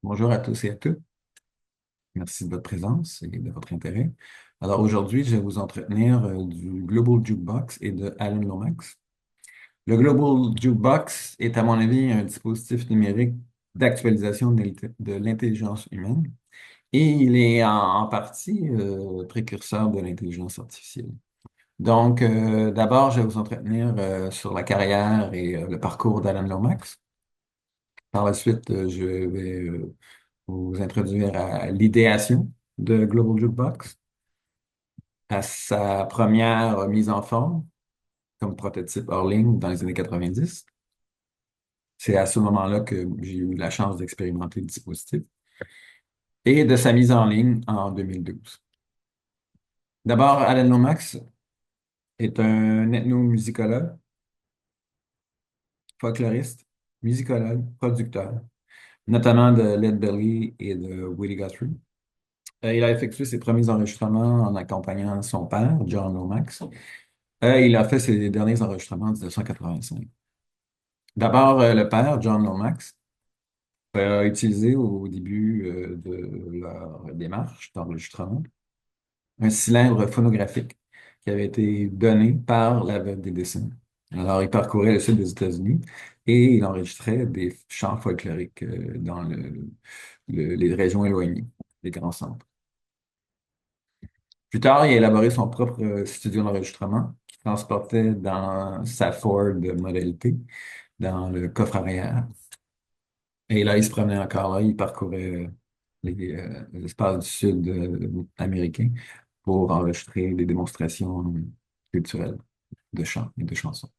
Bonjour à tous et à toutes. Merci de votre présence et de votre intérêt. Alors aujourd'hui, je vais vous entretenir du Global Jukebox et de Alan Lomax. Le Global Jukebox est, à mon avis, un dispositif numérique d'actualisation de l'intelligence humaine et il est en partie précurseur de l'intelligence artificielle. Donc, d'abord, je vais vous entretenir sur la carrière et le parcours d'Alan Lomax. Par la suite, je vais vous introduire à l'idéation de Global Jukebox, à sa première mise en forme comme prototype hors ligne dans les années 90. C'est à ce moment-là que j'ai eu la chance d'expérimenter le dispositif et de sa mise en ligne en 2012. D'abord, Alan Lomax est un ethnomusicologue, folkloriste, musicologue, producteur, notamment de Led Belly et de Woody Guthrie. Il a effectué ses premiers enregistrements en accompagnant son père, John Lomax. Il a fait ses derniers enregistrements en 1985. D'abord, le père, John Lomax, a utilisé au début de leur démarche d'enregistrement un cylindre phonographique qui avait été donné par la veuve des dessins. Alors, il parcourait le sud des États-Unis et il enregistrait des chants folkloriques dans les régions éloignées, les grands centres. Plus tard, il a élaboré son propre studio d'enregistrement qu'il transportait dans sa Ford Model T, dans le coffre arrière. Et là, il se promenait encore là, il parcourait les espaces du sud américain pour enregistrer des démonstrations culturelles de chants et de chansons.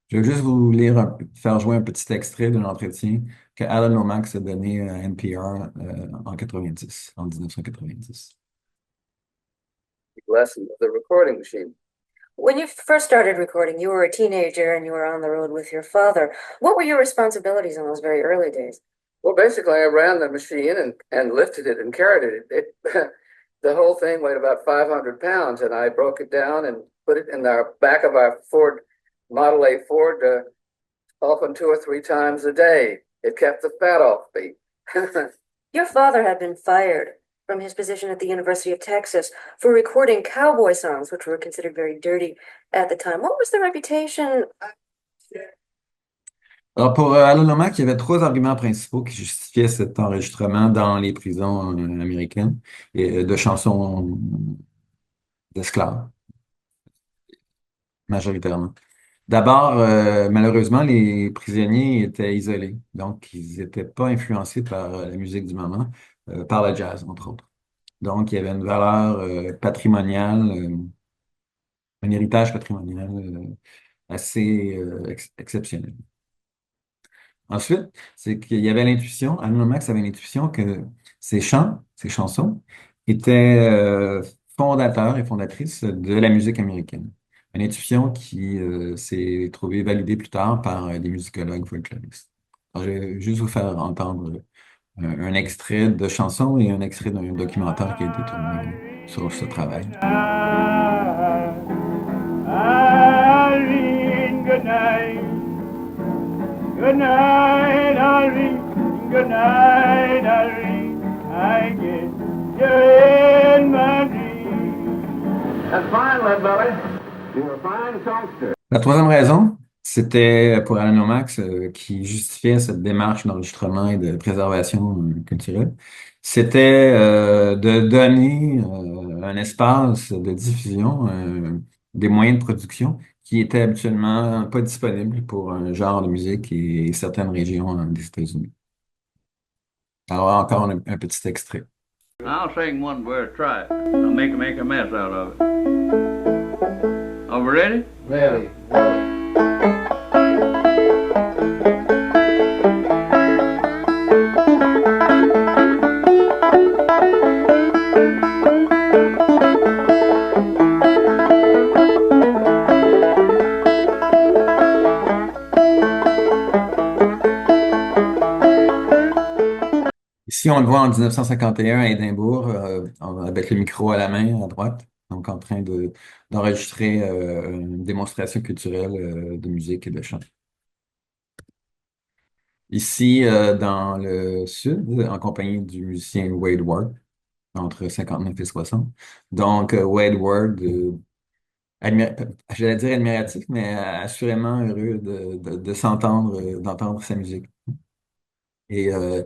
Je vais juste vous lire, faire jouer un petit extrait d'un entretien que Alan Lomax a donné à NPR en 90, en 1990. Lesson of the recording machine. When you first started recording, you were a teenager and you were on the road with your father. What were your responsibilities in those very early days? Well, basically, I ran the machine and lifted it and carried it. The whole thing weighed about 500 pounds, and I broke it down and put it in the back of our Ford Model A Ford often 2 or 3 times a day. It kept the fat off me. Your father had been fired from his position at the University of Texas for recording cowboy songs, which were considered very dirty at the time. What was the reputation? Alors, pour Alan Lomax, il y avait trois arguments principaux qui justifiaient cet enregistrement dans les prisons américaines et de chansons d'esclaves, majoritairement. D'abord, malheureusement, les prisonniers étaient isolés, donc ils n'étaient pas influencés par la musique du moment, par le jazz, entre autres. Donc, il y avait une valeur patrimoniale, un héritage patrimonial assez exceptionnel. Ensuite, c'est qu'il y avait l'intuition, Alan Max avait l'intuition que ces chants, ces chansons étaient fondateurs et fondatrices de la musique américaine. Une intuition qui s'est trouvée validée plus tard par des musicologues folkloristes. Alors, je vais juste vous faire entendre un extrait de chanson et un extrait d'un documentaire qui a été tourné sur ce travail. Irene, good night. Good night, Irene. Good night, Irene. I guess you're in my dreams. That's fine, Led Belly. You're a fine songster. La troisième raison, c'était pour Alan Lomax, qui justifiait cette démarche d'enregistrement et de préservation culturelle, c'était de donner un espace de diffusion, des moyens de production qui étaient habituellement pas disponibles pour un genre de musique et certaines régions des États-Unis. Alors encore un petit extrait. I'll sing one word, try it. I'll make a mess out of it. Are we ready? Ready. Ici, on le voit en 1951 à Édimbourg, avec le micro à la main à droite, donc en train d'enregistrer une démonstration culturelle de musique et de chant. Ici, dans le sud, en compagnie du musicien Wade Ward, entre 59 et 60. Donc, Wade Ward, admira- j'allais dire admiratif, mais assurément heureux de s'entendre, d'entendre sa musique. Et, euh,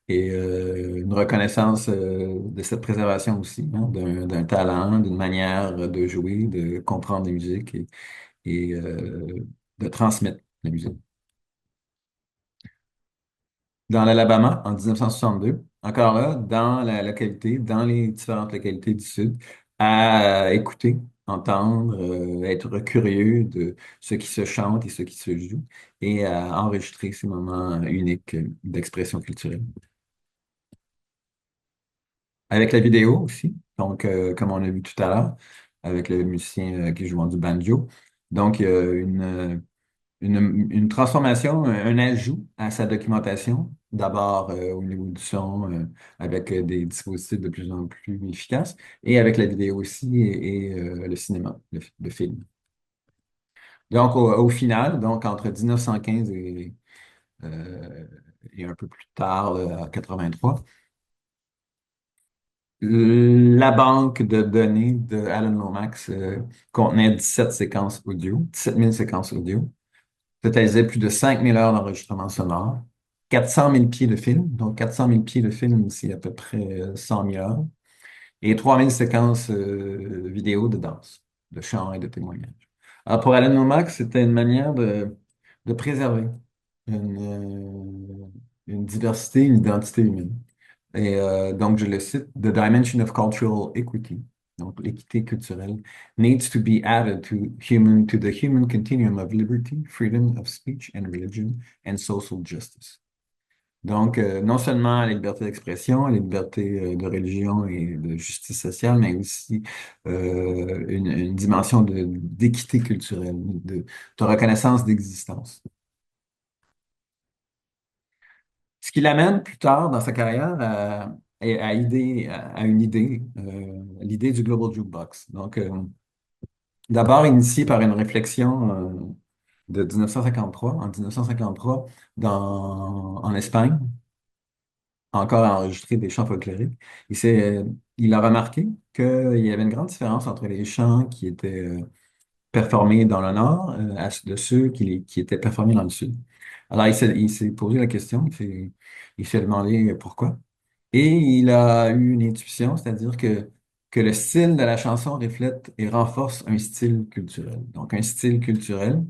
une reconnaissance de cette préservation aussi, hein, d'un talent, d'une manière de jouer, de comprendre la musique et de transmettre la musique. Dans l'Alabama, en 1962, encore là, dans la localité, dans les différentes localités du Sud, à écouter, entendre, être curieux de ce qui se chante et ce qui se joue, et à enregistrer ces moments uniques d'expression culturelle. Avec la vidéo aussi, donc comme on a vu tout à l'heure, avec le musicien qui joue du banjo. Donc, il y a une transformation, un ajout à sa documentation, d'abord au niveau du son, avec des dispositifs de plus en plus efficaces, et avec la vidéo aussi et le cinéma, le film. Donc, au final, donc entre 1915 et un peu plus tard, là, à 83, la banque de données de Alan Lomax contenait 17 séquences audio, 17 000 séquences audio, totalisait plus de 5 000 heures d'enregistrement sonore, 400 000 pieds de film, donc 400 000 pieds de film, c'est à peu près 100 000 heures, et 3 000 séquences vidéo de danse, de chant et de témoignage. Alors pour Alan Lomax, c'était une manière de préserver une diversité, une identité humaine. Et donc, je le cite, The dimension of cultural equity, donc l'équité culturelle, needs to be added to the human continuum of liberty, freedom of speech and religion, and social justice. Donc, non seulement la liberté d'expression, la liberté de religion et de justice sociale, mais aussi une dimension d'équité culturelle, de reconnaissance d'existence. Ce qui l'amène plus tard dans sa carrière à une idée, l'idée du Global Jukebox. Donc, d'abord initié par une réflexion de 1953, en 1953, en Espagne, encore à enregistrer des chants folkloriques. Il a remarqué qu'il y avait une grande différence entre les chants qui étaient performés dans le nord de ceux qui étaient performés dans le sud. Alors, il s'est posé la question, il s'est demandé pourquoi. Et il a eu une intuition, c'est-à-dire que le style de la chanson reflète et renforce un style culturel. Donc, un style culturel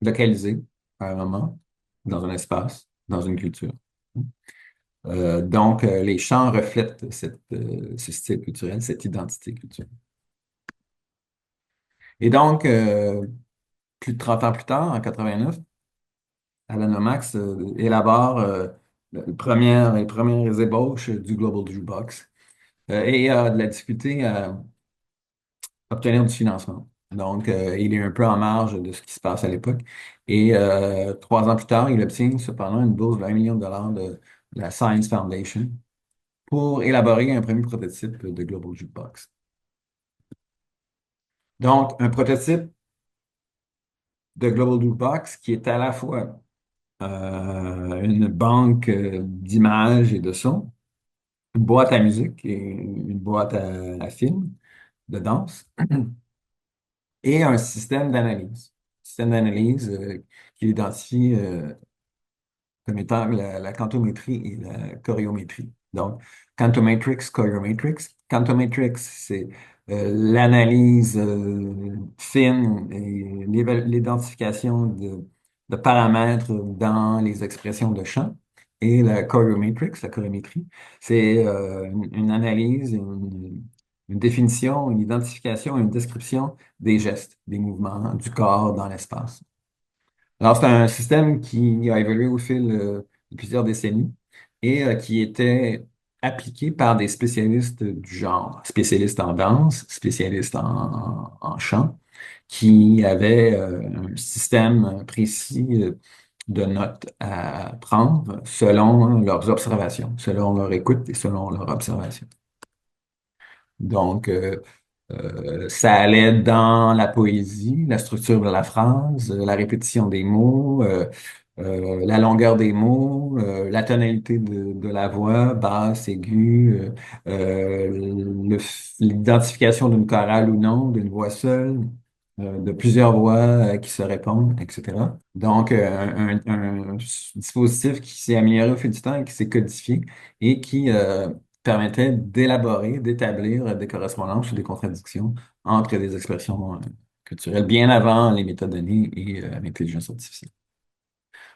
localisé à un moment, dans un espace, dans une culture. Donc, les chants reflètent ce style culturel, cette identité culturelle. Et donc, plus de 30 ans plus tard, en 89, Alan Lomax élabore les premières ébauches du Global Jukebox et a de la difficulté à obtenir du financement. Donc, il est un peu en marge de ce qui se passe à l'époque. Et 3 ans plus tard, il obtient cependant une bourse de 1 million de dollars de la Science Foundation pour élaborer un premier prototype de Global Jukebox. Donc, un prototype de Global Jukebox qui est à la fois une banque d'images et de sons, une boîte à musique et une boîte à film, de danse, et un système d'analyse. Système d'analyse qui identifie comme étant la cantométrie et la choréométrie. Donc, cantomatrix, choreomatrix. Cantomatrix, c'est l'analyse fine et l'identification de paramètres dans les expressions de chant. Et la choreomatrix, la choréométrie, c'est une analyse, une définition, une identification, une description des gestes, des mouvements du corps dans l'espace. Alors, c'est un système qui a évolué au fil de plusieurs décennies et qui était appliqué par des spécialistes du genre, spécialistes en danse, spécialistes en chant, qui avaient un système précis de notes à prendre selon leurs observations, selon leur écoute et selon leur observation. Donc, Ça allait dans la poésie, la structure de la phrase, la répétition des mots, la longueur des mots, la tonalité de la voix, basse, aiguë, l'identification d'une chorale ou non, d'une voix seule, de plusieurs voix qui se répondent, etc. Donc, un dispositif qui s'est amélioré au fil du temps et qui s'est codifié et qui permettait d'élaborer, d'établir des correspondances ou des contradictions entre des expressions culturelles bien avant les métadonnées et l'intelligence artificielle.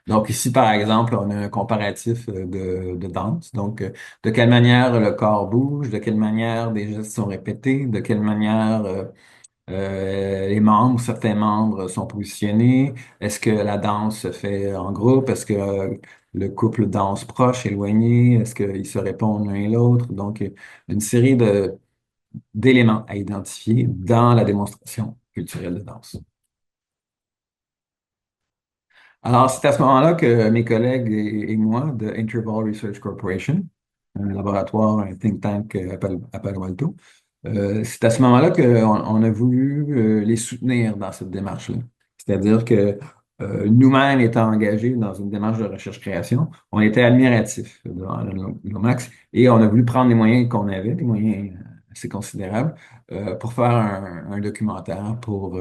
Donc ici, par exemple, on a un comparatif de danse. Donc, de quelle manière le corps bouge, de quelle manière des gestes sont répétés, de quelle manière les membres, certains membres sont positionnés. Est-ce que la danse se fait en groupe? Est-ce que le couple danse proche, éloigné? Est-ce qu'ils se répondent l'un et l'autre? Donc, une série d'éléments à identifier dans la démonstration culturelle de danse. Alors, c'est à ce moment-là que mes collègues et moi de Interval Research Corporation, un laboratoire, un think tank à Palo Alto, c'est à ce moment-là qu'on a voulu les soutenir dans cette démarche-là. C'est-à-dire que nous-mêmes étant engagés dans une démarche de recherche-création, on était admiratifs de Lomax et on a voulu prendre les moyens qu'on avait, des moyens assez considérables, pour faire un documentaire pour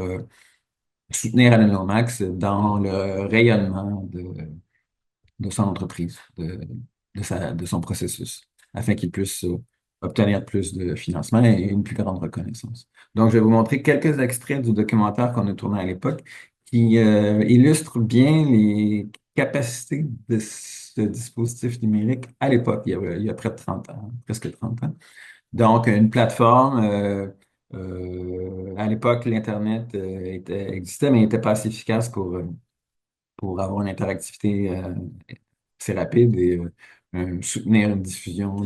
soutenir Alan Lomax dans le rayonnement de son entreprise, de son processus, afin qu'il puisse obtenir plus de financement et une plus grande reconnaissance. Donc, je vais vous montrer quelques extraits du documentaire qu'on a tourné à l'époque qui illustrent bien les capacités de ce dispositif numérique à l'époque, il y a près de 30 ans, presque 30 ans. Donc, une plateforme, à l'époque, l'Internet existait, mais n'était pas assez efficace pour avoir une interactivité assez rapide et soutenir une diffusion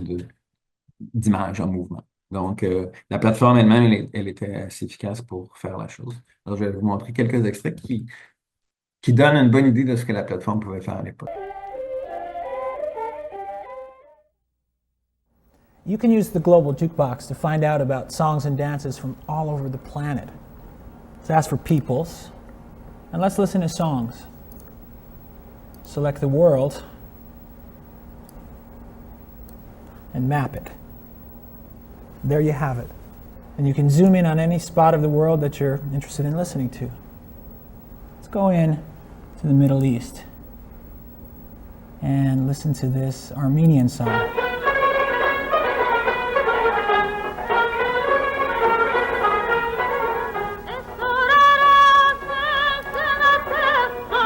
d'images en mouvement. Donc, la plateforme elle-même, elle était assez efficace pour faire la chose. Alors, je vais vous montrer quelques extraits qui donnent une bonne idée de ce que la plateforme pouvait faire à l'époque. You can use the Global Jukebox to find out about songs and dances from all over the planet. Let's ask for peoples, and let's listen to songs. Select the world, and map it. There you have it. And you can zoom in on any spot of the world that you're interested in listening to. Let's go in to the Middle East and listen to this Armenian song.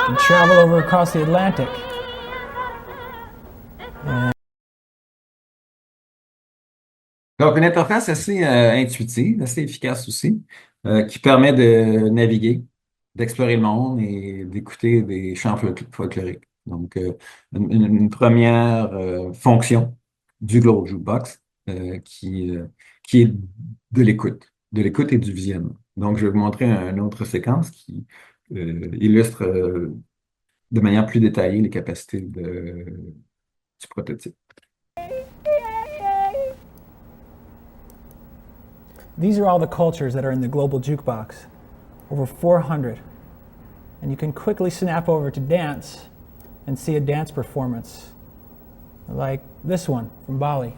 And travel over across the Atlantic. Donc, une interface assez intuitive, assez efficace aussi, qui permet de naviguer, d'explorer le monde et d'écouter des chants folkloriques. Donc, une première fonction du Global Jukebox qui est de l'écoute et du visionnement. Donc, je vais vous montrer une autre séquence qui illustre de manière plus détaillée les capacités du prototype. These are all the cultures that are in the Global Jukebox, over 400. And you can quickly snap over to dance and see a dance performance, like this one from Bali.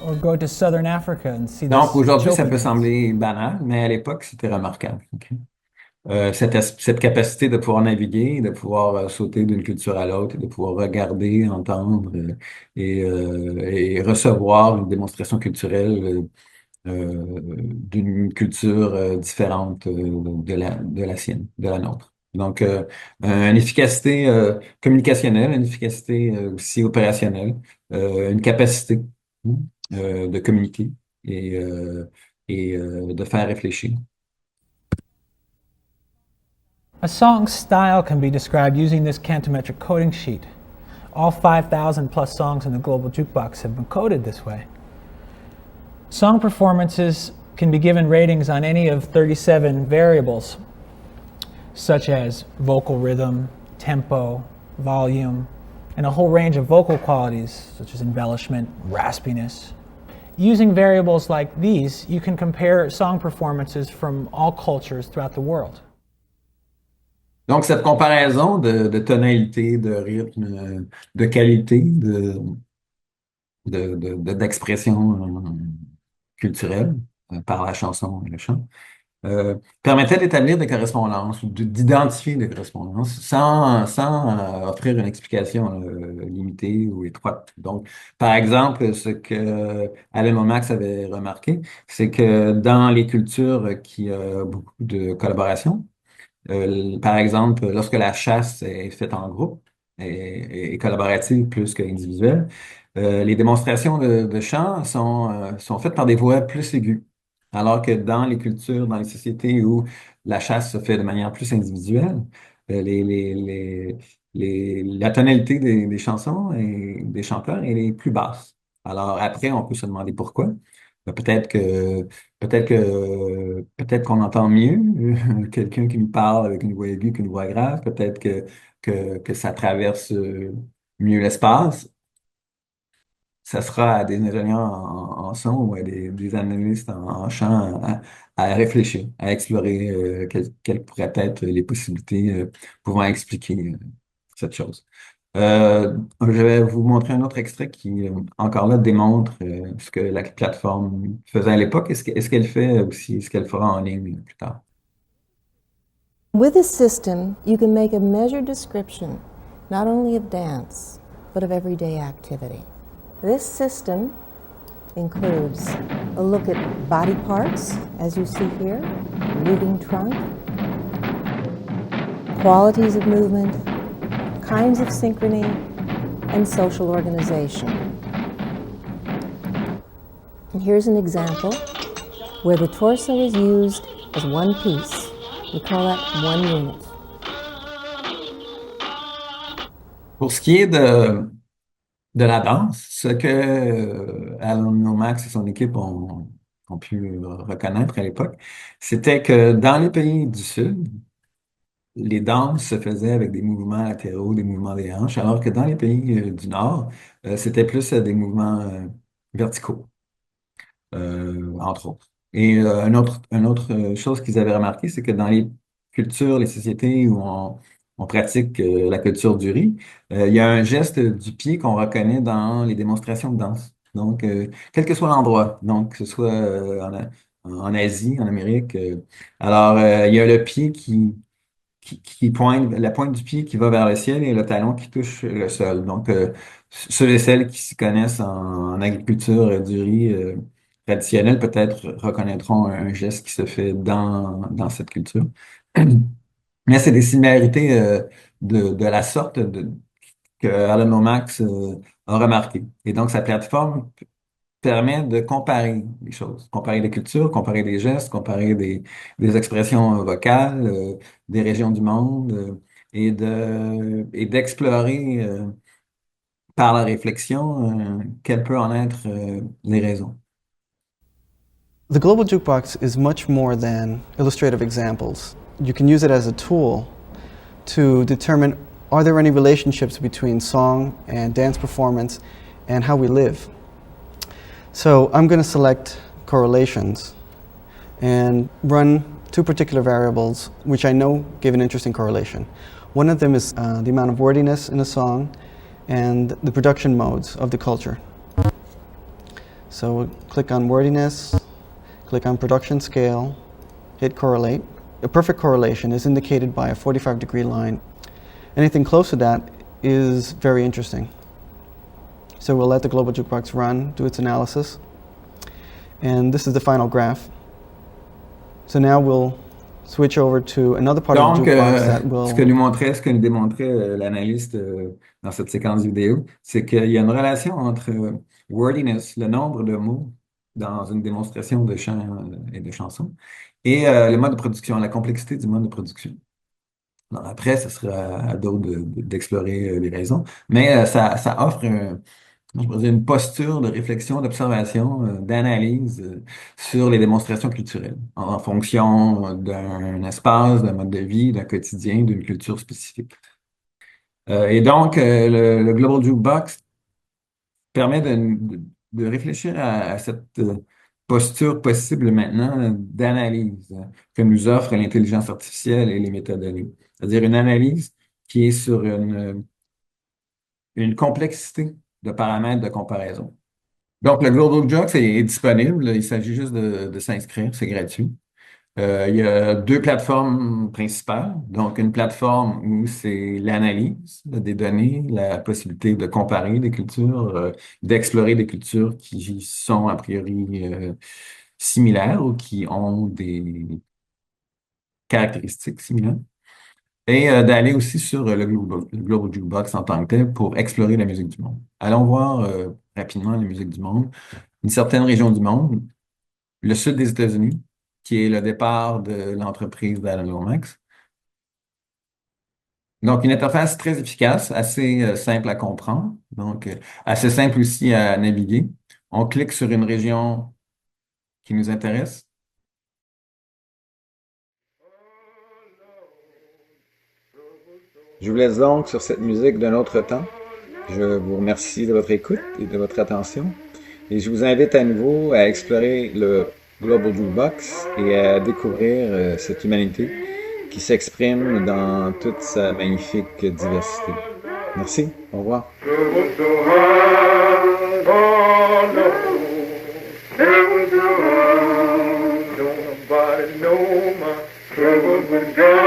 Or go to Southern Africa and see this. Donc aujourd'hui, ça Joker peut dance. sembler banal, mais à l'époque, c'était remarquable. OK? Cette capacité de pouvoir naviguer, de pouvoir sauter d'une culture à l'autre, et de pouvoir regarder, entendre et recevoir une démonstration culturelle d'une culture différente de la sienne, de la nôtre. Donc, une efficacité communicationnelle, une efficacité aussi opérationnelle, une capacité de communiquer et de faire réfléchir. A song's style can be described using this Cantometric coding sheet. All 5,000 plus songs in the Global Jukebox have been coded this way. Song performances can be given ratings on any of 37 variables, such as vocal rhythm, tempo, volume, and a whole range of vocal qualities, such as embellishment, raspiness. Using variables like these, you can compare song performances from all cultures throughout the world. Donc, cette comparaison de tonalité, de rythme, de qualité, d'expression culturelle par la chanson et le chant, permettait d'établir des correspondances ou d'identifier des correspondances sans offrir une explication limitée ou étroite. Donc, par exemple, ce que Alan Lomax avait remarqué, c'est que dans les cultures qui ont beaucoup de collaboration, par exemple, lorsque la chasse est faite en groupe et collaborative plus qu'individuelle, les démonstrations de chant sont faites par des voix plus aiguës. Alors que dans les cultures, dans les sociétés où la chasse se fait de manière plus individuelle, la tonalité des chansons et des chanteurs, elle est plus basse. Alors après, on peut se demander pourquoi. Peut-être que peut-être qu'on entend mieux quelqu'un qui nous parle avec une voix aiguë qu'une voix grave. Peut-être que ça traverse mieux l'espace. Ça sera à des ingénieurs en son ou à des analystes en chant à réfléchir, à explorer quelles pourraient être les possibilités pouvant expliquer cette chose. Je vais vous montrer un autre extrait qui, encore là, démontre ce que la plateforme faisait à l'époque et ce qu'elle fait aussi, ce qu'elle fera en ligne plus tard. With this system, you can make a measured description, not only of dance, but of everyday activity. This system includes a look at body parts, as you see here, moving trunk, qualities of movement, kinds of synchrony, and social organization. And here's an example where the torso is used as one piece. We call that one unit. Pour ce qui est de la danse, ce que Alan Lomax et son équipe ont pu reconnaître à l'époque, c'était que dans les pays du Sud, les danses se faisaient avec des mouvements latéraux, des mouvements des hanches, alors que dans les pays du Nord, c'était plus des mouvements verticaux, entre autres. Et une autre chose qu'ils avaient remarqué, c'est que dans les cultures, les sociétés où on pratique la culture du riz, il y a un geste du pied qu'on reconnaît dans les démonstrations de danse. Donc, quel que soit l'endroit, donc que ce soit en Asie, en Amérique. Alors, il y a le pied qui pointe, la pointe du pied qui va vers le ciel et le talon qui touche le sol. Donc, ceux et celles qui s'y connaissent en agriculture du riz traditionnelle, peut-être reconnaîtront un geste qui se fait dans cette culture. Mais c'est des similarités de la sorte que Alan Lomax a remarqué. Et donc, sa plateforme permet de comparer les choses, comparer les cultures, comparer des gestes, comparer des expressions vocales, des régions du monde, et d'explorer par la réflexion quelles peuvent en être les raisons. The Global Jukebox is much more than illustrative examples. You can use it as a tool to determine, are there any relationships between song and dance performance and how we live? So I'm going to select correlations and run two particular variables which I know give an interesting correlation. One of them is the amount of wordiness in a song and the production modes of the culture. So we'll click on wordiness, click on production scale, hit correlate. A perfect correlation is indicated by a 45-degree line. Anything close to that is very interesting. So we'll let the Global Jukebox run, do its analysis. And this is the final graph. So now we'll switch over to another part of the jukebox that will... ce que nous démontrait l'analyste dans cette séquence vidéo, c'est qu'il y a une relation entre wordiness, le nombre de mots dans une démonstration de chant et de chanson, et le mode de production, la complexité du mode de production. Alors après, ce sera à d'autres d'explorer les raisons, mais ça offre je pourrais dire une posture de réflexion, d'observation, d'analyse sur les démonstrations culturelles en fonction d'un espace, d'un mode de vie, d'un quotidien, d'une culture spécifique. Et donc, le Global Jukebox permet de réfléchir à cette posture possible maintenant d'analyse que nous offre l'intelligence artificielle et les métadonnées. C'est-à-dire une analyse qui est sur une complexité de paramètres de comparaison. Donc, le Global Jukebox est disponible. Il s'agit juste de s'inscrire, c'est gratuit. Il y a deux plateformes principales. Donc, une plateforme où c'est l'analyse des données, la possibilité de comparer des cultures, d'explorer des cultures qui sont a priori similaires ou qui ont des caractéristiques similaires. Et d'aller aussi sur le Global Jukebox en tant que tel pour explorer la musique du monde. Allons voir rapidement la musique du monde. Une certaine région du monde, le sud des États-Unis, qui est le départ de l'entreprise d'Alan Lomax. Donc, une interface très efficace, assez simple à comprendre, donc assez simple aussi à naviguer. On clique sur une région qui nous intéresse. Je vous laisse donc sur cette musique d'un autre temps. Je vous remercie de votre écoute et de votre attention. Et je vous invite à nouveau à explorer le Global Jukebox et à découvrir cette humanité qui s'exprime dans toute sa magnifique diversité. Merci, au revoir. Don't nobody know my trouble begun.